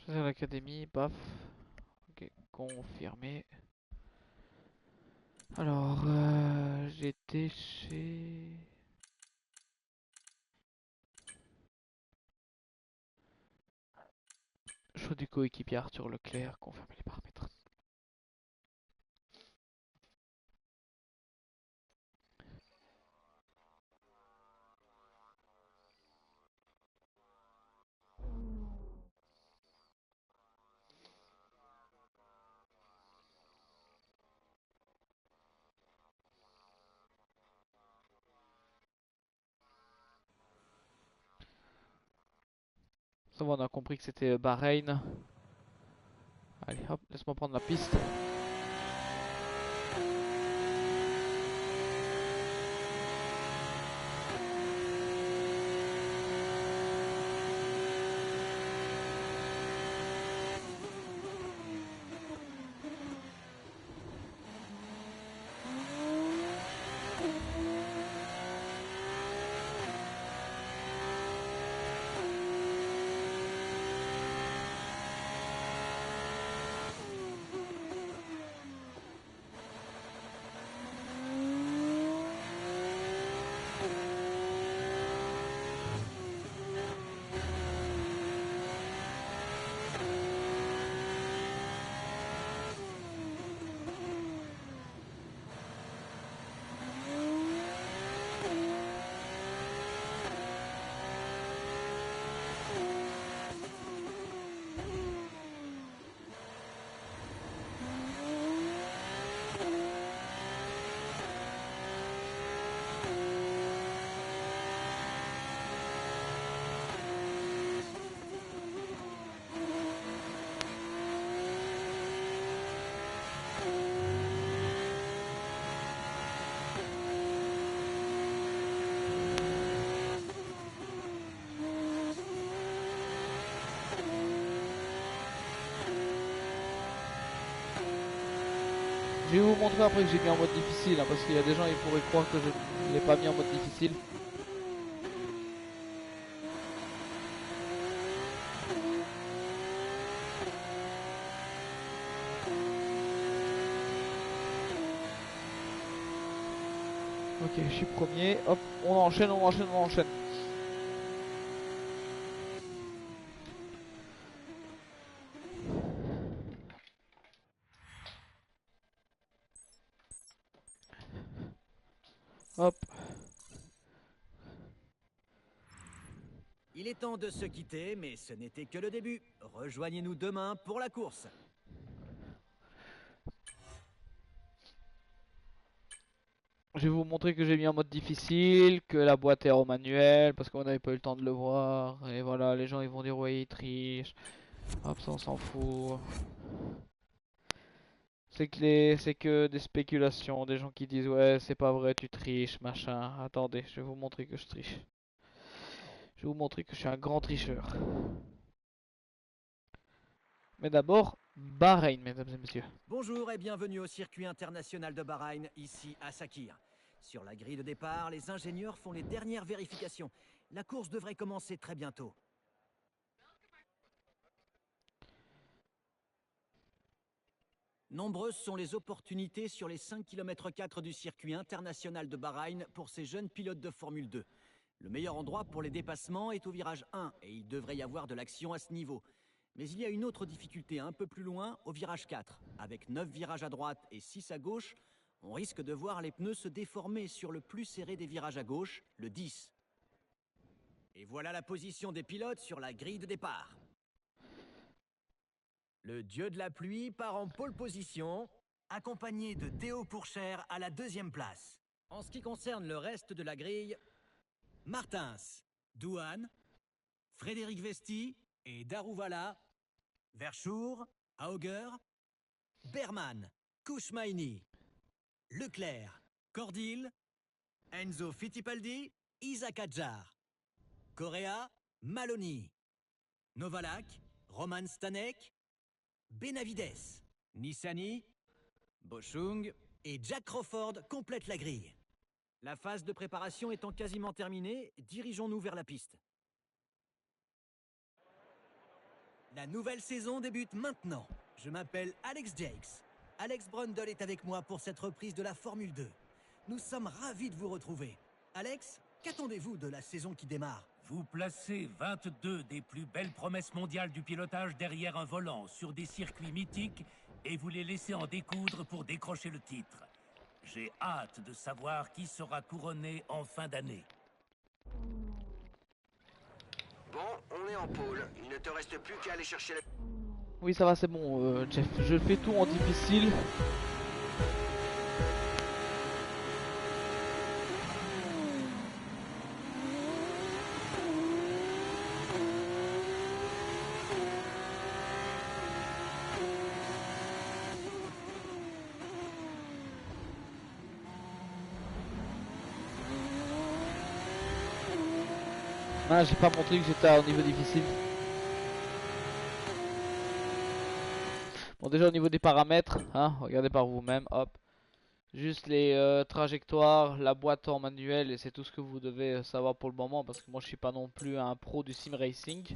Choisir l'académie, paf. Ok, confirmé. Alors, j'étais chez... Choix du coéquipier Arthur Leclerc, confirmer les paramètres. Ça va, on a compris que c'était Bahreïn. Allez, hop, laisse-moi prendre la piste. Je vais vous montrer après que j'ai mis en mode difficile, hein, parce qu'il y a des gens qui pourraient croire que je ne l'ai pas mis en mode difficile. Ok, je suis premier. Hop, on enchaîne, on enchaîne, on enchaîne. Hop. Il est temps de se quitter, mais ce n'était que le début. Rejoignez-nous demain pour la course. Je vais vous montrer que j'ai mis en mode difficile, que la boîte est en manuel, parce qu'on n'avait pas eu le temps de le voir. Et voilà, les gens ils vont dire ouais, il triche. Hop, ça on s'en fout. C'est que des spéculations, des gens qui disent ouais, c'est pas vrai, tu triches, machin. Attendez, je vais vous montrer que je triche. Je vais vous montrer que je suis un grand tricheur. Mais d'abord, Bahreïn, mesdames et messieurs. Bonjour et bienvenue au circuit international de Bahreïn, ici à Sakhir. Sur la grille de départ, les ingénieurs font les dernières vérifications. La course devrait commencer très bientôt. Nombreuses sont les opportunités sur les 5 km 4 du circuit international de Bahreïn pour ces jeunes pilotes de Formule 2. Le meilleur endroit pour les dépassements est au virage 1 et il devrait y avoir de l'action à ce niveau. Mais il y a une autre difficulté un peu plus loin, au virage 4. Avec 9 virages à droite et 6 à gauche, on risque de voir les pneus se déformer sur le plus serré des virages à gauche, le 10. Et voilà la position des pilotes sur la grille de départ. Le dieu de la pluie part en pole position, accompagné de Théo Pourchère à la deuxième place. En ce qui concerne le reste de la grille, Martins, Douane, Frédéric Vesti et Daruvala, Verschoor, Auger, Berman, Kouchmaini, Leclerc, Cordil, Enzo Fittipaldi, Isaac Adjar, Correa, Maloney, Novalak, Roman Stanek, Benavides, Nissani, Boschung et Jack Crawford complètent la grille. La phase de préparation étant quasiment terminée, dirigeons-nous vers la piste. La nouvelle saison débute maintenant. Je m'appelle Alex Jakes. Alex Brundle est avec moi pour cette reprise de la Formule 2. Nous sommes ravis de vous retrouver. Alex, qu'attendez-vous de la saison qui démarre? Vous placez 22 des plus belles promesses mondiales du pilotage derrière un volant sur des circuits mythiques et vous les laissez en découdre pour décrocher le titre. J'ai hâte de savoir qui sera couronné en fin d'année. Bon, on est en pôle. Il ne te reste plus qu'à aller chercher la... Oui, ça va, c'est bon, Jeff. Je fais tout en difficile. Ah, j'ai pas montré que j'étais au niveau difficile. Bon, déjà au niveau des paramètres, hein, regardez par vous-même, hop. Juste les trajectoires, la boîte en manuel et c'est tout ce que vous devez savoir pour le moment parce que moi je suis pas non plus un pro du sim racing.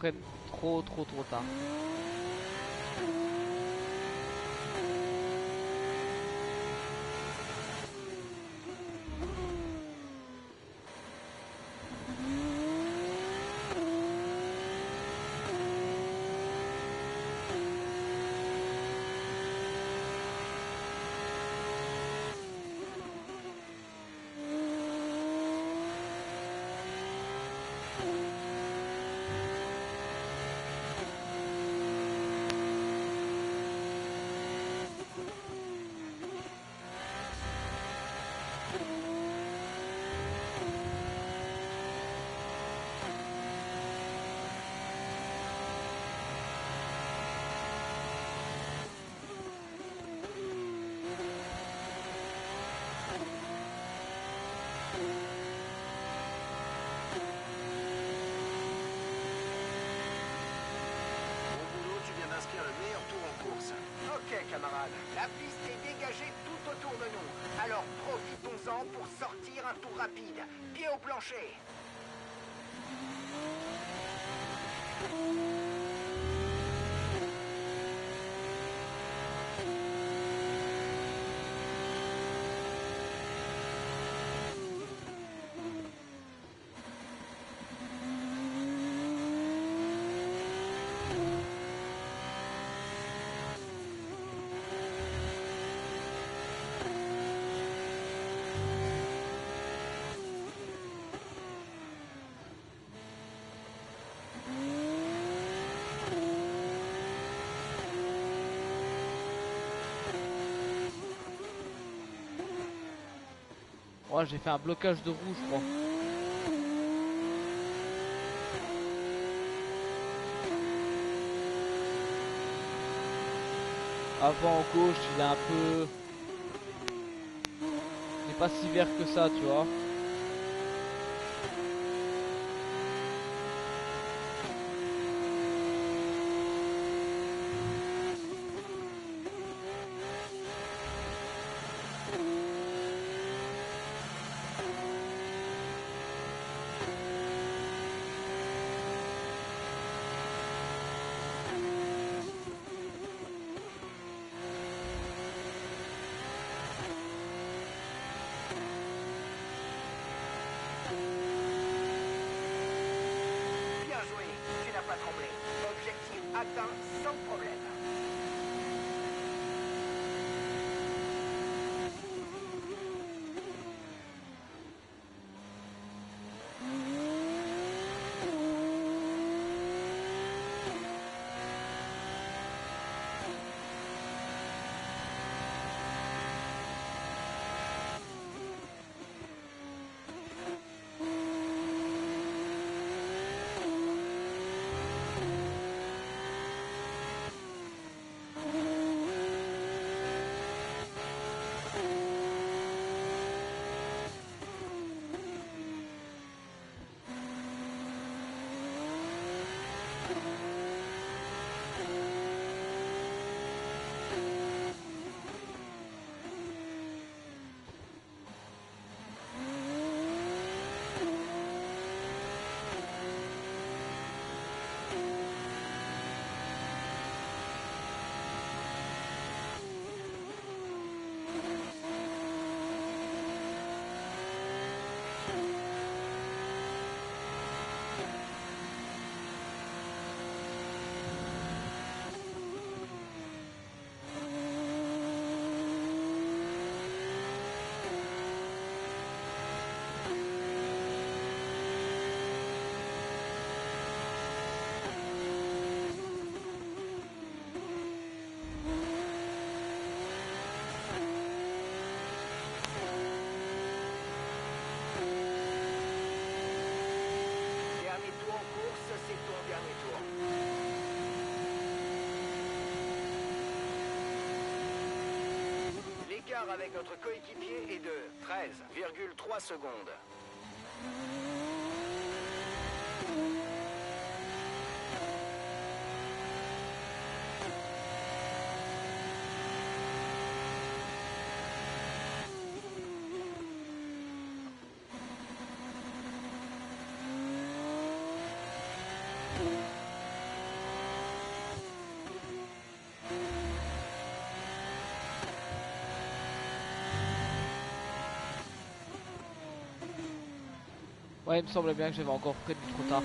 Fred, trop tard. Camarades, la piste est dégagée tout autour de nous. Alors profitons-en pour sortir un tour rapide. Pied au plancher. Ouais, j'ai fait un blocage de roue, je crois. Avant gauche, il est un peu... Il n'est pas si vert que ça, tu vois. Bien joué, tu n'as pas tremblé. Objectif atteint sans problème. Dernier tour en course, c'est ton dernier tour. L'écart avec notre coéquipier est de 13,3 secondes. Ouais, il me semblait bien que j'avais encore prévenu trop tard.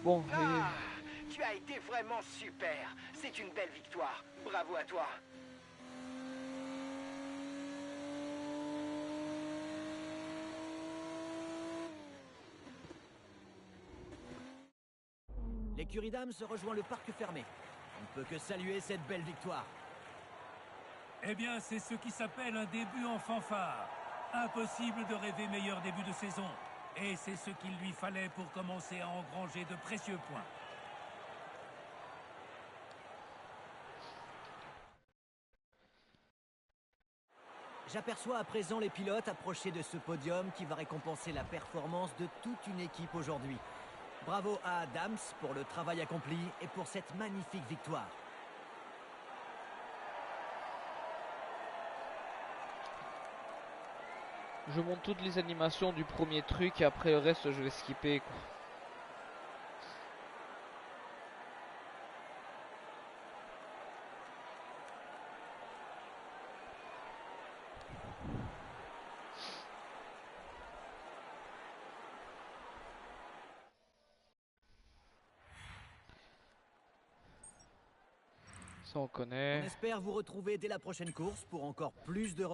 Bon, Ah, tu as été vraiment super. C'est une belle victoire. Bravo à toi. L'écurie d'âme se rejoint le parc fermé. On ne peut que saluer cette belle victoire. Eh bien, c'est ce qui s'appelle un début en fanfare. Impossible de rêver meilleur début de saison. Et c'est ce qu'il lui fallait pour commencer à engranger de précieux points. J'aperçois à présent les pilotes approcher de ce podium qui va récompenser la performance de toute une équipe aujourd'hui. Bravo à Adams pour le travail accompli et pour cette magnifique victoire. Je monte toutes les animations du premier truc et après le reste je vais skipper quoi. Ça on On connaît. espère vous retrouver dès la prochaine course pour encore plus de...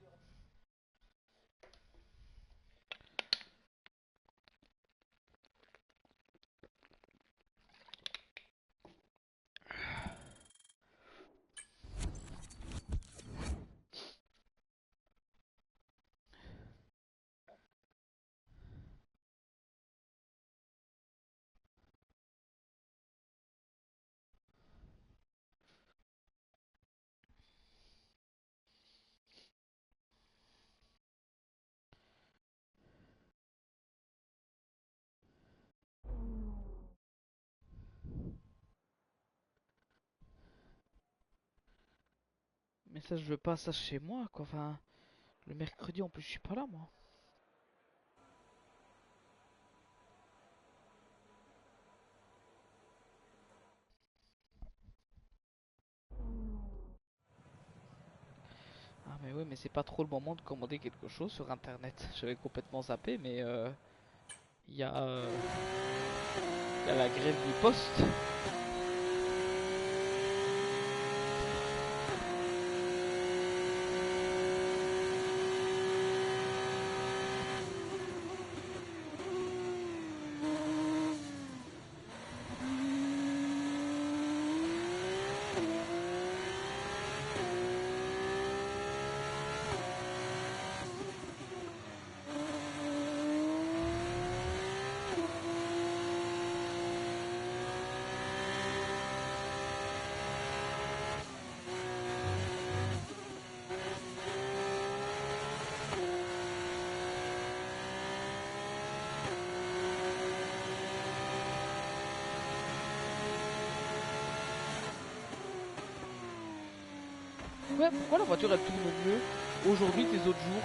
Mais ça je veux pas ça chez moi quoi. Enfin, le mercredi en plus je suis pas là moi. Ah mais oui mais c'est pas trop le moment de commander quelque chose sur internet. J'avais complètement zappé mais il y a y a la grève du poste. Ouais, pourquoi la voiture elle tourne mieux aujourd'hui que les autres jours?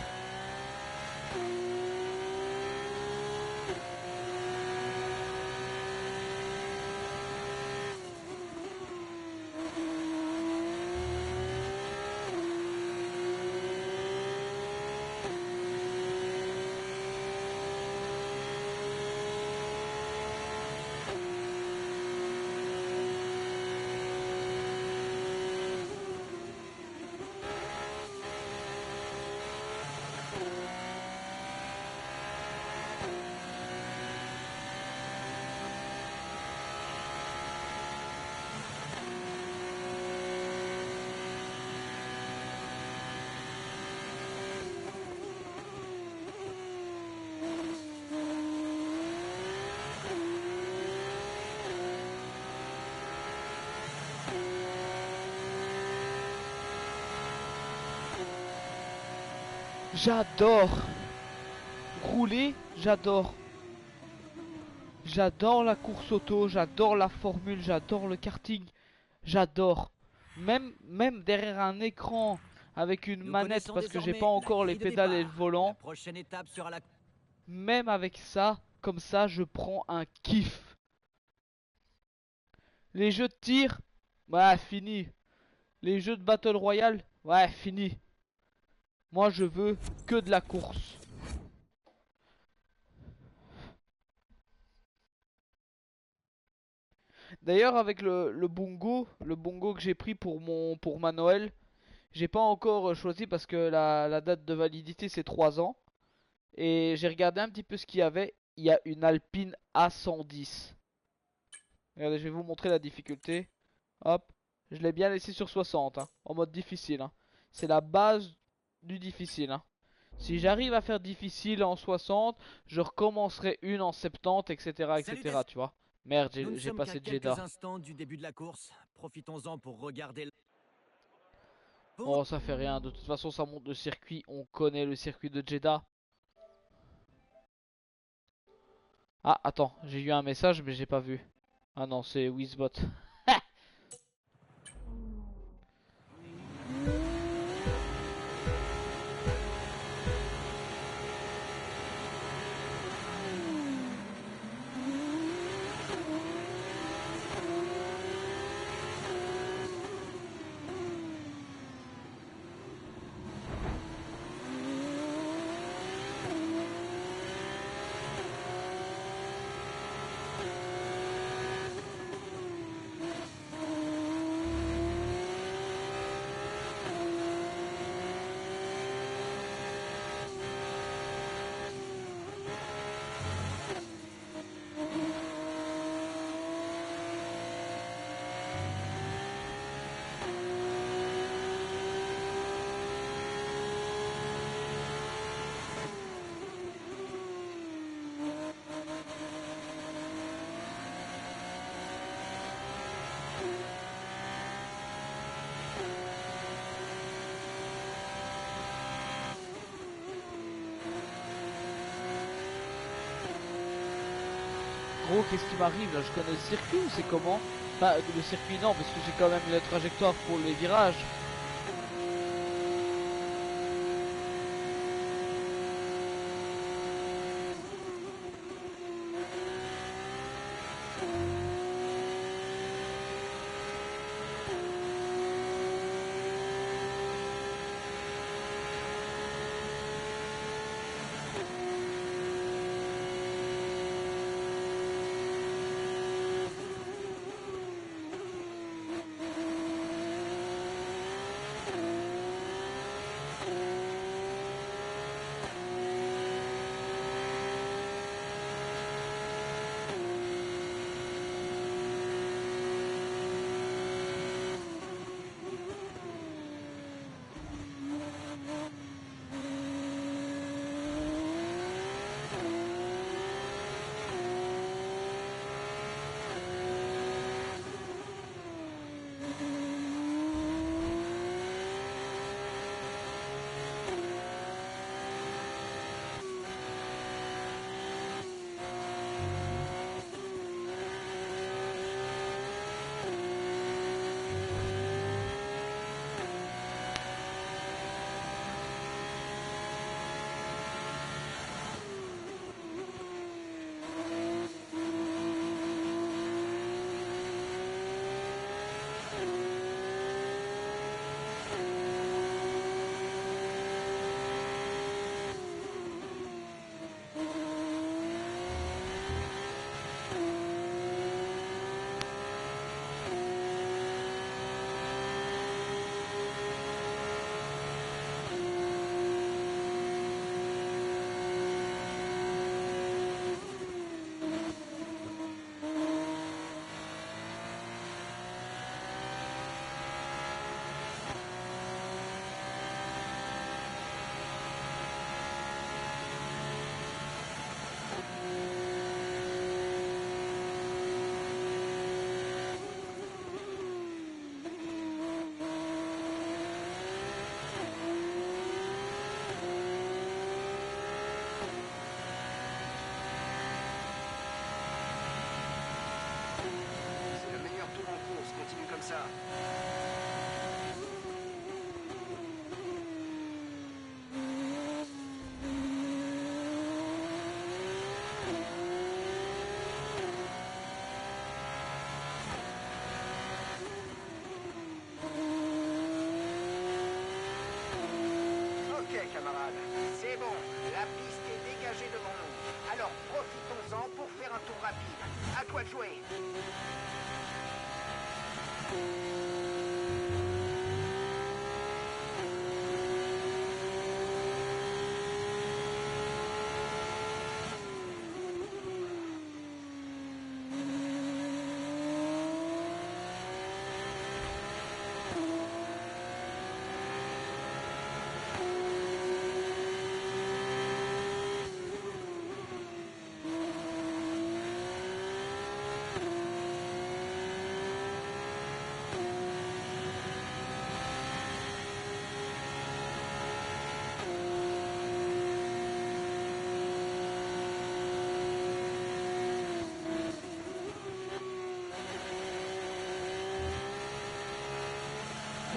J'adore rouler, j'adore. J'adore la course auto, j'adore la formule, j'adore le karting, j'adore. Même derrière un écran avec une Nous manette connaissons parce que j'ai désormais pas la encore les grille de pédales et le départ. La volant, prochaine étape sera la... même avec ça, comme ça, je prends un kiff. Les jeux de tir, ouais, fini. Les jeux de Battle Royale, ouais, fini. Moi, je veux que de la course. D'ailleurs, avec le bongo que j'ai pris pour ma Noël, j'ai pas encore choisi parce que la date de validité c'est 3 ans. Et j'ai regardé un petit peu ce qu'il y avait. Il y a une Alpine A110. Regardez, je vais vous montrer la difficulté. Hop, je l'ai bien laissé sur 60, hein, en mode difficile, hein. C'est la base du difficile, hein. Si j'arrive à faire difficile en 60, je recommencerai une en 70, etc., Salutations. etc., tu vois. Merde, Nous ne j'ai sommes qu'à passé quelques Jeddah. instants du début de la course. Profitons-en pour regarder... Oh, ça fait rien. De toute façon, ça monte le circuit. On connaît le circuit de Jeddah. Ah, attends. J'ai eu un message, mais j'ai pas vu. Ah non, c'est Wizbot. Gros, qu'est-ce qui m'arrive là? Je connais le circuit ou c'est comment? Enfin, le circuit non, parce que j'ai quand même la trajectoire pour les virages. Continue comme ça. Ok, camarades, c'est bon. La piste est dégagée devant nous. Alors profitons-en pour faire un tour rapide. À toi de jouer.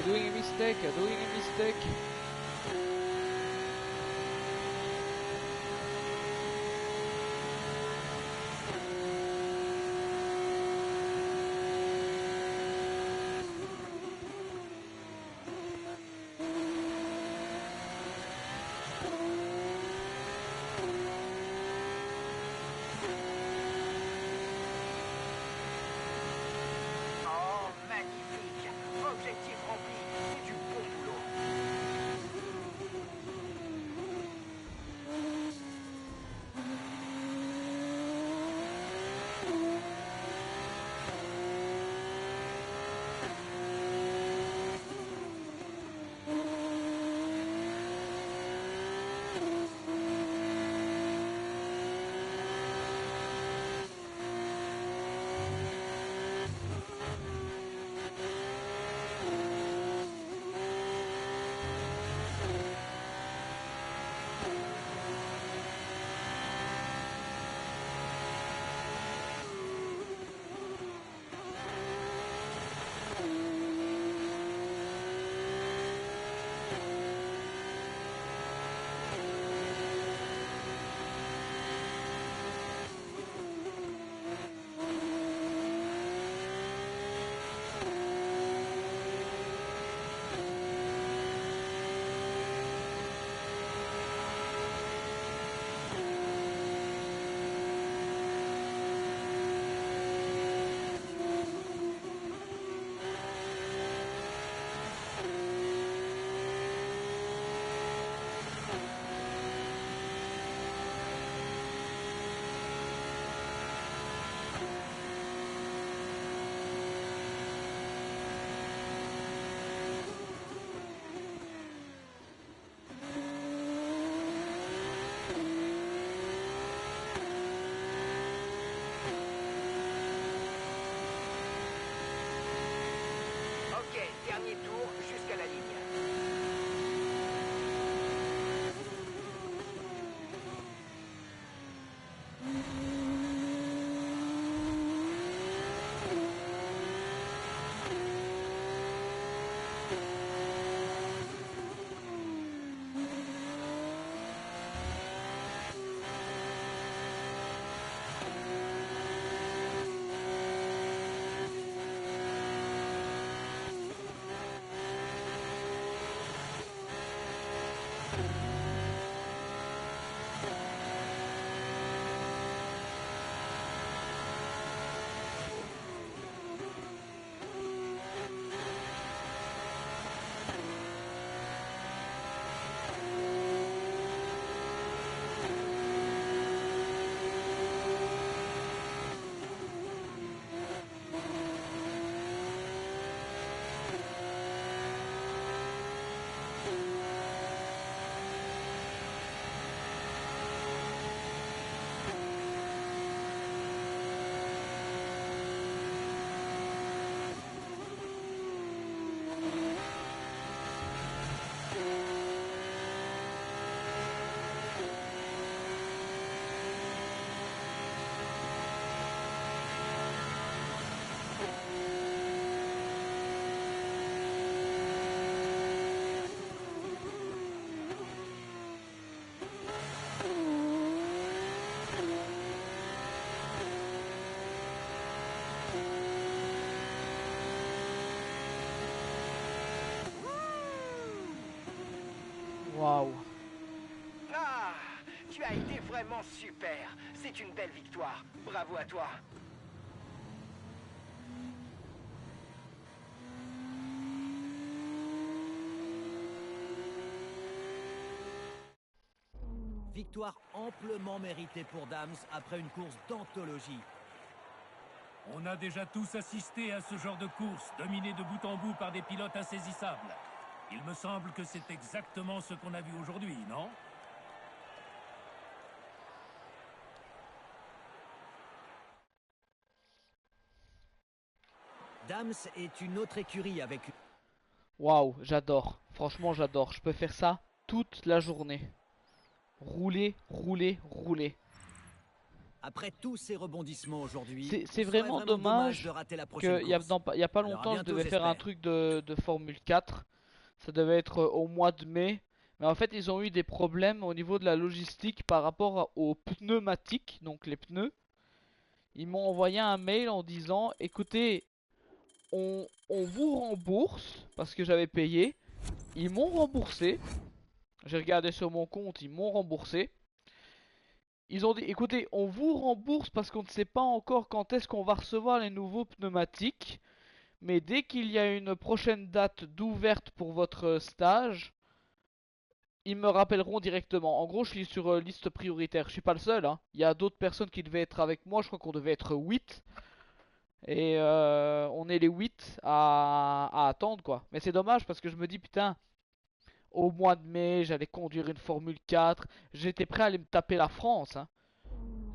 Doing a mistake, doing a mistake. Oh, magnifique. Objectif rempli. C'est du bon boulot. Ok, dernier tour jusqu'à la ligne. Waouh. Ah, tu as été vraiment super. C'est une belle victoire. Bravo à toi. Victoire amplement méritée pour Dams après une course d'anthologie. On a déjà tous assisté à ce genre de course, dominée de bout en bout par des pilotes insaisissables. Il me semble que c'est exactement ce qu'on a vu aujourd'hui, non? Dams est une autre écurie avec... Waouh, j'adore. Franchement, j'adore. Je peux faire ça toute la journée. Rouler, rouler, rouler. Après tous ces rebondissements aujourd'hui, C'est ce serait vraiment dommage de rater la prochaine qu'il y a, course. il y a pas Alors, à longtemps je bientôt, devais faire un j'espère. truc de Formule 4. Ça devait être au mois de mai. Mais en fait ils ont eu des problèmes au niveau de la logistique par rapport aux pneumatiques, donc les pneus. Ils m'ont envoyé un mail en disant écoutez, on vous rembourse parce que j'avais payé. Ils m'ont remboursé. J'ai regardé sur mon compte, ils m'ont remboursé. Ils ont dit écoutez, on vous rembourse parce qu'on ne sait pas encore quand est-ce qu'on va recevoir les nouveaux pneumatiques. Mais dès qu'il y a une prochaine date d'ouverte pour votre stage, ils me rappelleront directement. En gros, je suis sur liste prioritaire. Je suis pas le seul, hein. Il y a d'autres personnes qui devaient être avec moi. Je crois qu'on devait être 8. Et on est les 8 à attendre, quoi. Mais c'est dommage parce que je me dis, putain, au mois de mai, j'allais conduire une Formule 4. J'étais prêt à aller me taper la France, hein.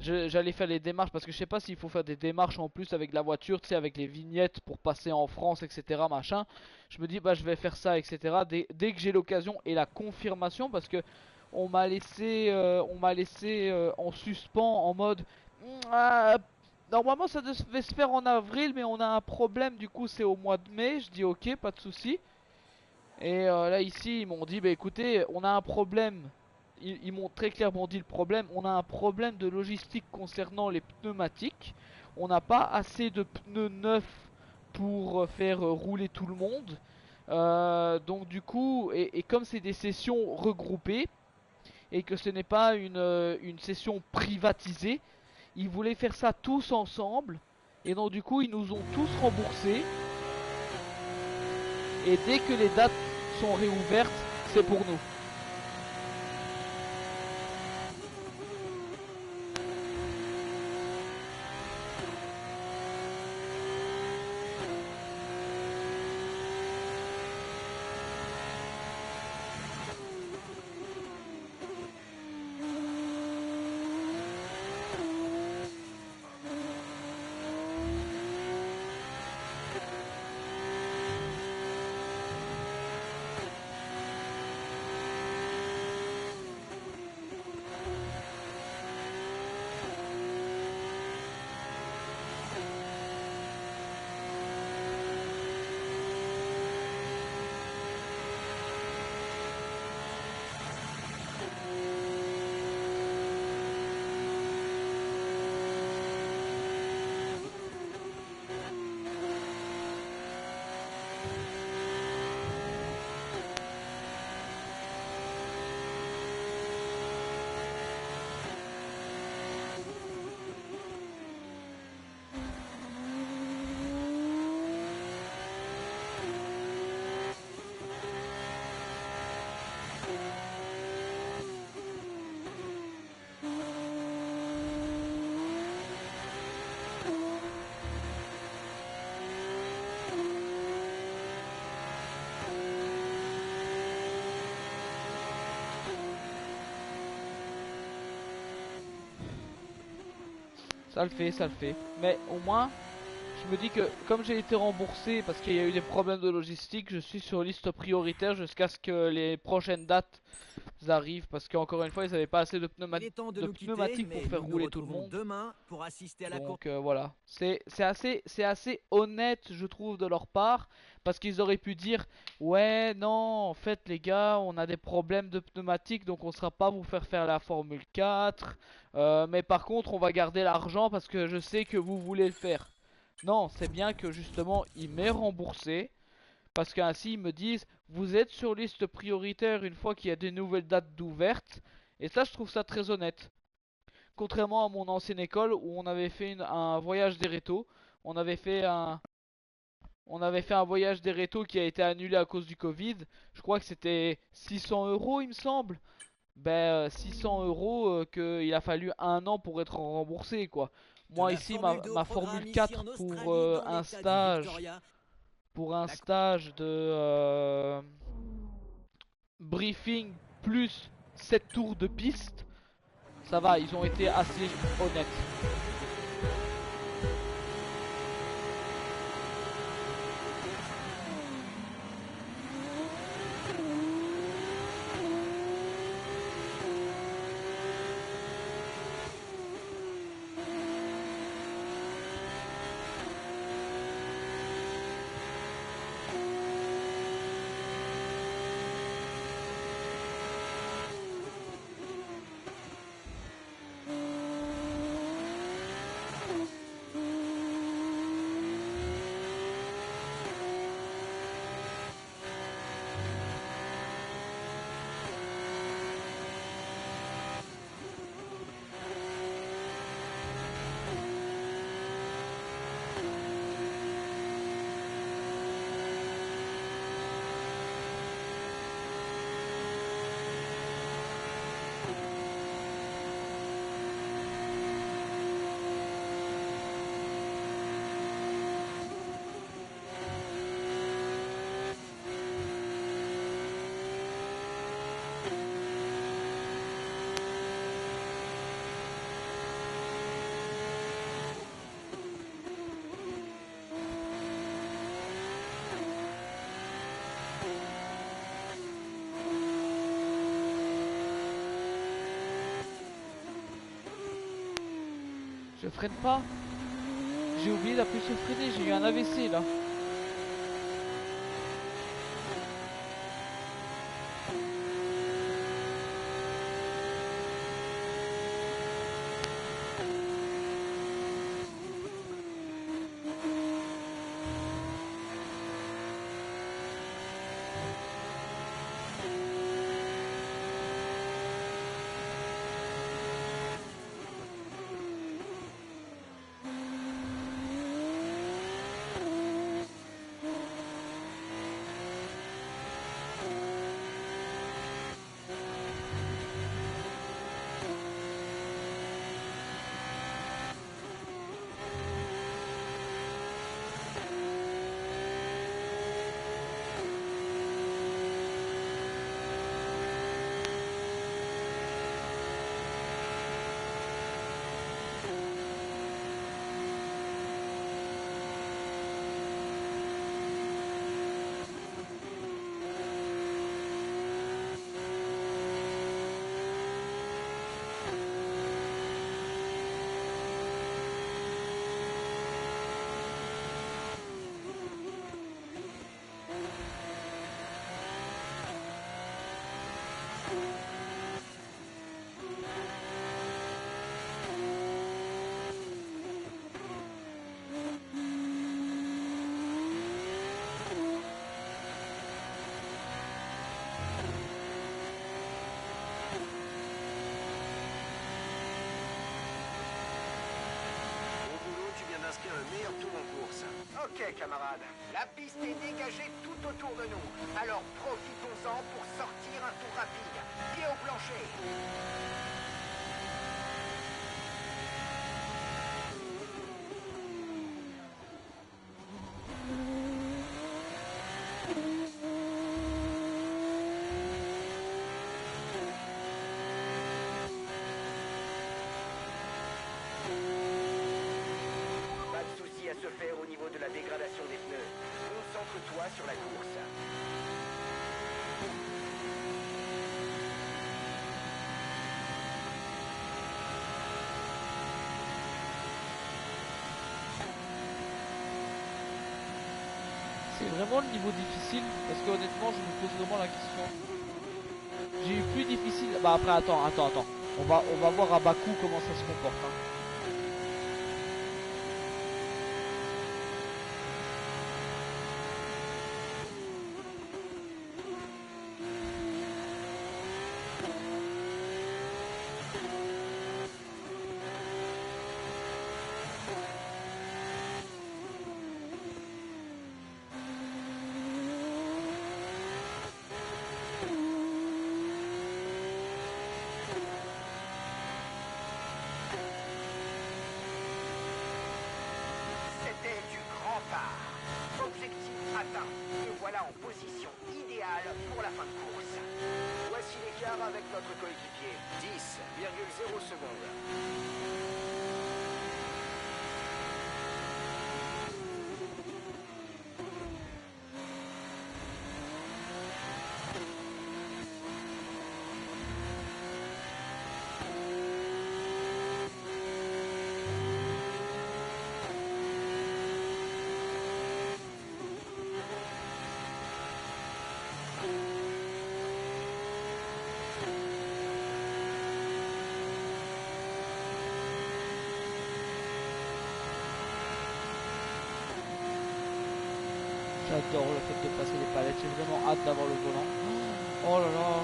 J'allais faire les démarches parce que je sais pas s'il faut faire des démarches en plus avec la voiture, tu sais, avec les vignettes pour passer en France, etc. Machin. Je me dis, bah, je vais faire ça, etc. Dès que j'ai l'occasion et la confirmation, parce que on m'a laissé en suspens en mode, Ah, normalement ça devait se faire en avril, mais on a un problème, du coup c'est au mois de mai. Je dis, ok, pas de souci. Et là ici ils m'ont dit bah écoutez on a un problème. Ils m'ont très clairement dit le problème. On a un problème de logistique concernant les pneumatiques. On n'a pas assez de pneus neufs pour faire rouler tout le monde. Donc du coup, et comme c'est des sessions regroupées et que ce n'est pas une session privatisée, ils voulaient faire ça tous ensemble. Et donc du coup ils nous ont tous remboursés. Et dès que les dates sont réouvertes, c'est pour nous. Ça le fait, ça le fait. Mais au moins, je me dis que comme j'ai été remboursé parce qu'il y a eu des problèmes de logistique, je suis sur liste prioritaire jusqu'à ce que les prochaines dates arrivent. Parce qu'encore une fois, ils n'avaient pas assez de, Il est temps de de nous quitter, pneumatiques pour mais faire nous nous rouler tout le retrouvons monde. demain pour assister à la course. Donc voilà, c'est assez honnête je trouve de leur part parce qu'ils auraient pu dire ouais non en fait les gars on a des problèmes de pneumatiques donc on ne sera pas vous faire la Formule 4 mais par contre on va garder l'argent parce que je sais que vous voulez le faire. Non, c'est bien que justement ils m'aient remboursé parce qu'ainsi ils me disent vous êtes sur liste prioritaire une fois qu'il y a des nouvelles dates d'ouvertes et ça je trouve ça très honnête. Contrairement à mon ancienne école où on avait fait un voyage des rétos, on avait fait un, on avait fait un voyage des rétos qui a été annulé à cause du Covid. Je crois que c'était 600 euros, il me semble. Ben 600 euros qu'il a fallu un an pour être remboursé quoi. De Moi la ici Formule 2 au ma programme Formule ici 4 en Australie, dans l'État du Victoria. pour un La- stage de briefing plus 7 tours de piste, ça va, ils ont été assez honnêtes. Je freine pas. J'ai oublié d'appuyer sur freiner, j'ai eu un AVC là. Le meilleur tour en course. Ok, camarade. La piste est dégagée tout autour de nous. Alors profitons-en pour sortir un tour rapide. Pied au plancher. Se faire au niveau de la dégradation des pneus. Concentre-toi sur la course. C'est vraiment le niveau difficile parce que honnêtement je me pose vraiment la question. J'ai eu plus difficile. Bah après attends. On va voir à Bakou comment ça se comporte. Hein. Objectif atteint. Nous voilà en position idéale pour la fin de course. Voici l'écart avec notre coéquipier. 10,0 secondes. J'adore le fait de passer les palettes, j'ai vraiment hâte d'avoir le volant. Oh là là.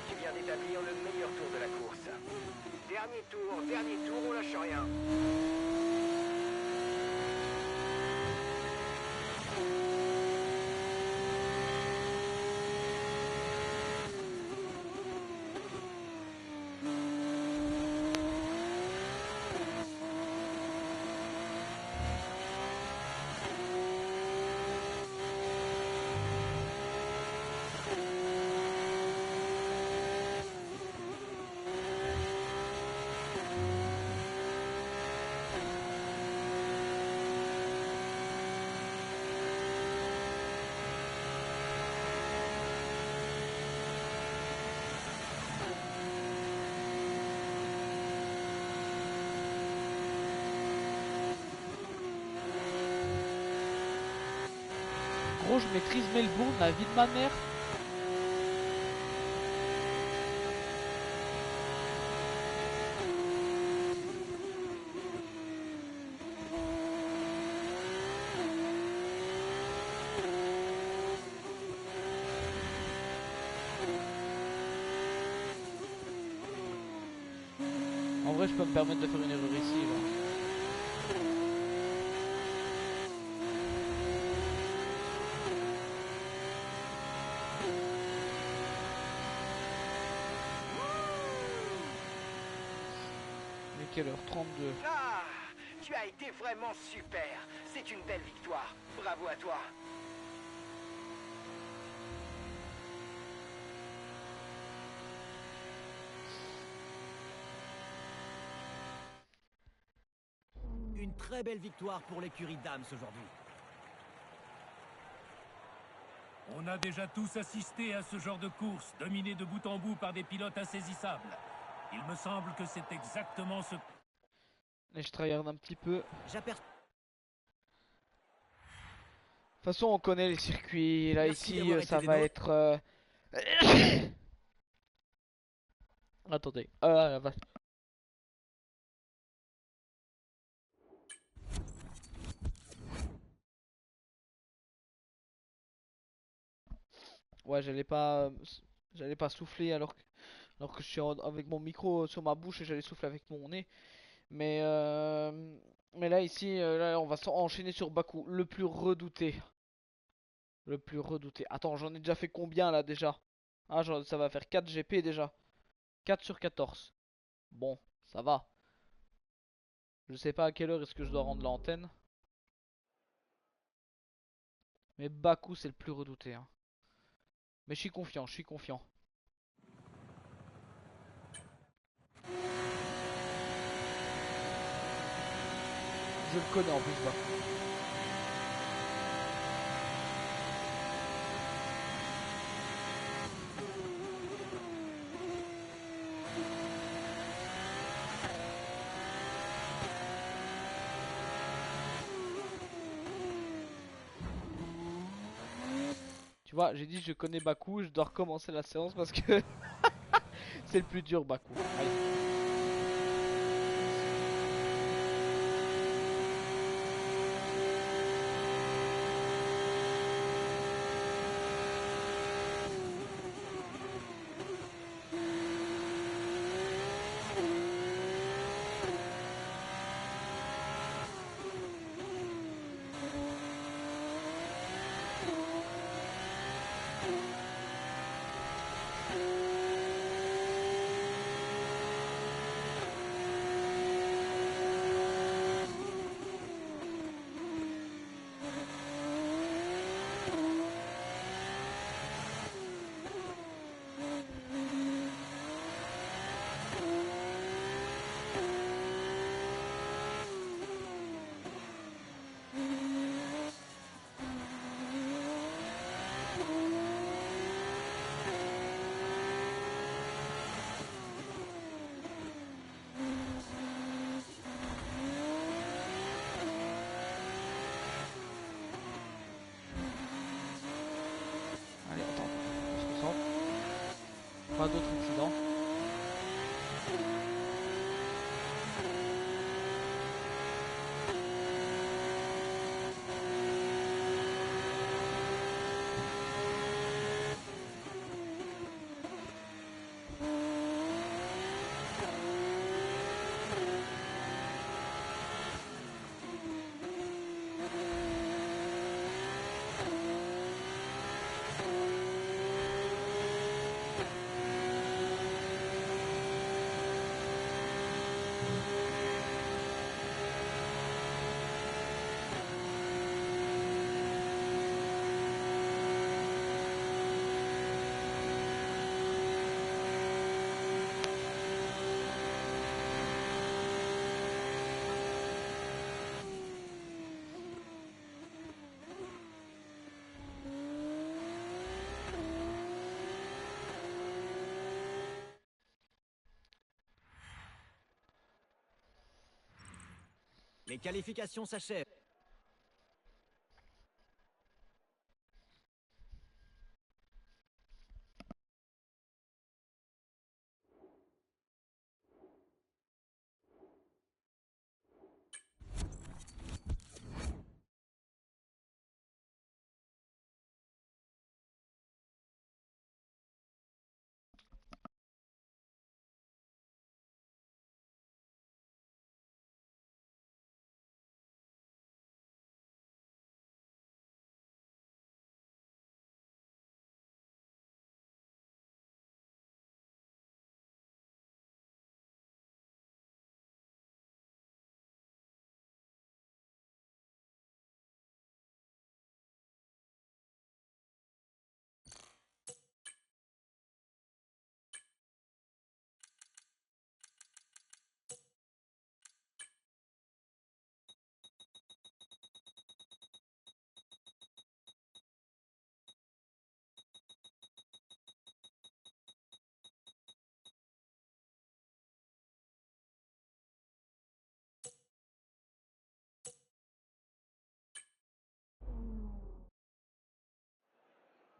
Tu viens d'établir le meilleur tour de la course. Dernier tour, on lâche rien. Gros, je maîtrise Melbourne, la vie de ma mère. En vrai, je peux me permettre de faire une erreur ici, là. Mais quelle heure? 32. Ah, tu as été vraiment super. C'est une belle victoire. Bravo à toi. Une très belle victoire pour l'écurie Dams aujourd'hui. On a déjà tous assisté à ce genre de course, dominé de bout en bout par des pilotes insaisissables. Il me semble que c'est exactement ce... Et je tryhard un petit peu. De J'aperçois. toute façon, on connaît les circuits. Là, Merci ici, d'avoir été ça des va nôtres. être... Attendez. Ouais, j'allais pas souffler alors que je suis avec mon micro sur ma bouche et j'allais souffler avec mon nez. Mais mais là ici, là, on va enchaîner sur Baku, le plus redouté. Le plus redouté. Attends, j'en ai déjà fait combien là déjà? Ah, ça va faire 4 GP déjà. 4 sur 14. Bon, ça va. Je sais pas à quelle heure est-ce que je dois rendre l'antenne. Mais Baku, c'est le plus redouté, hein. Mais je suis confiant, je suis confiant. Je le connais en plus, Baku. Tu vois, j'ai dit je connais Baku, je dois recommencer la séance parce que c'est le plus dur, Baku. Allez. Allez, attends, on se concentre. Pas d'autres incidents. Les qualifications s'achèvent.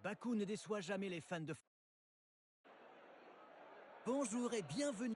Baku ne déçoit jamais les fans de... Bonjour et bienvenue.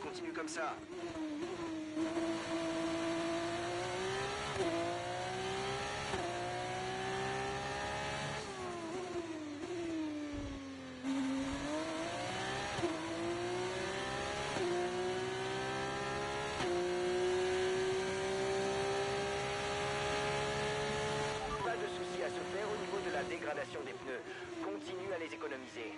Continue comme ça. Pas de souci à se faire au niveau de la dégradation des pneus. Continue à les économiser.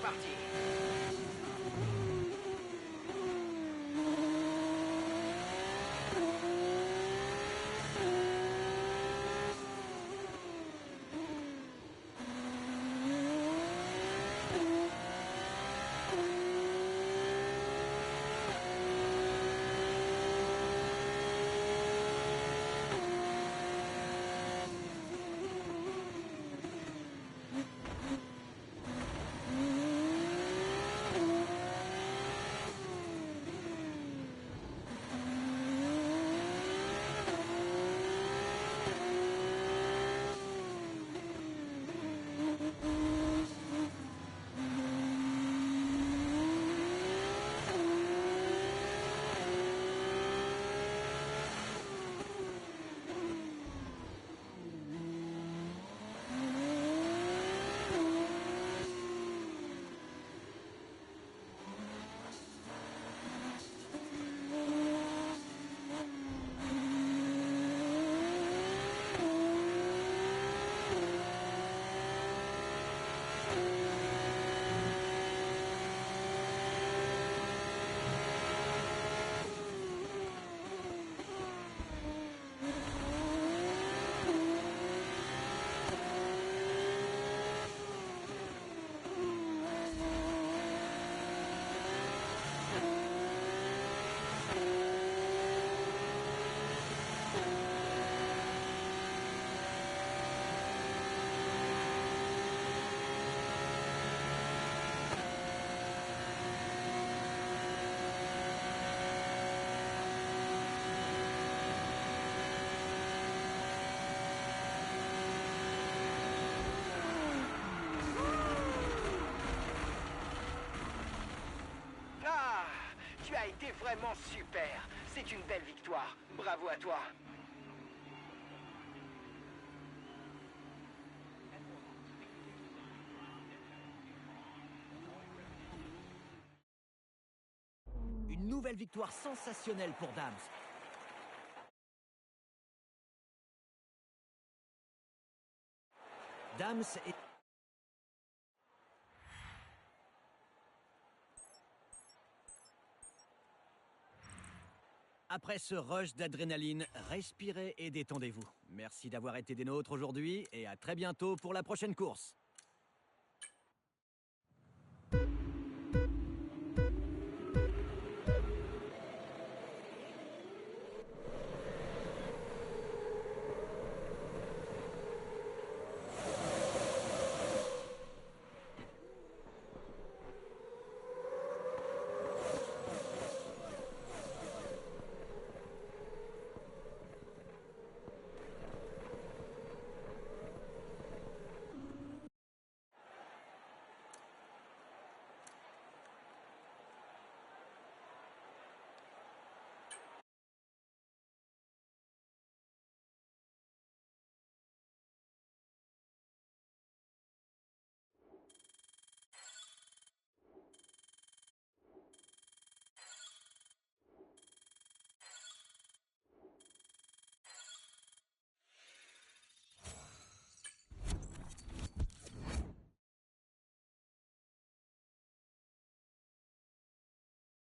parti. Tu as été vraiment super. C'est une belle victoire. Bravo à toi. Une nouvelle victoire sensationnelle pour Dams. Dams est... Après ce rush d'adrénaline, respirez et détendez-vous. Merci d'avoir été des nôtres aujourd'hui et à très bientôt pour la prochaine course.